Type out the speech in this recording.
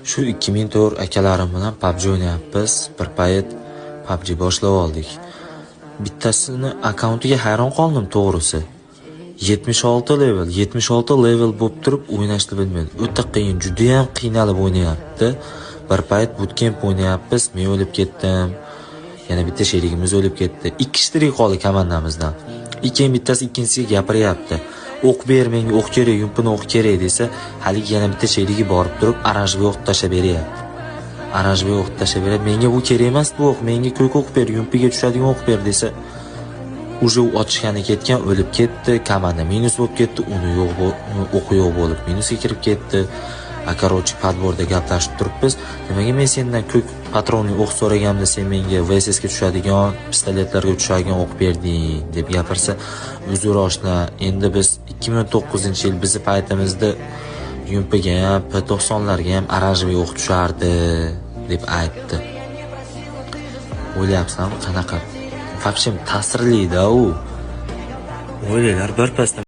Shu 2004 akalarim bilan PUBG o'ynayapmiz. Bir payt PUBG boshlab oldik. Bittasini akkauntiga hayron qoldim to'g'risi. 76 level bo'lib turib o'ynashni bilmaydi. O'ta qiyin, juda ham qiynalib o'ynayapti. Bir payt bootcamp o'ynayapmiz, men o'lib ketdim. Yana bitta sherigimiz o'lib ketdi. 2 kishi tirik qoldi komandamizdan. Bittasi ikkinchisiga gapiryapti. O'q ber, menga o'q kerak, yumpini o'q kerak desa, hali yana bitta sherigi borib turib, oranjga o'q tashlab beryapti. Oranjga o'q tashlab beradi. Menga bu kerak emas bu o'q, menga ko'k o'q ber, yumpiga tushadigan o'q ber desa, uje otishgani ketgan, o'lib ketdi. Komanda minus bo'lib ketdi, uni o'qi yo'q bo'lib minusga kirib ketdi. Akarochi padborda gaplashib turibmiz. Nimaga men sendan ko'k patronli o'q so'raganimda sen menga VSS ga tushadigan, pistoletlarga tushadigan o'q berding deb gapirsa, uzr oshna, endi biz 2009-yil bizni paytimizda yumpiga ham, P90larga ham oranjli o'q tushardi deb aytdi. O'ylayapsanmi qanaqa? Вообще ta'sirli-da u. O'ylaylar bir pasda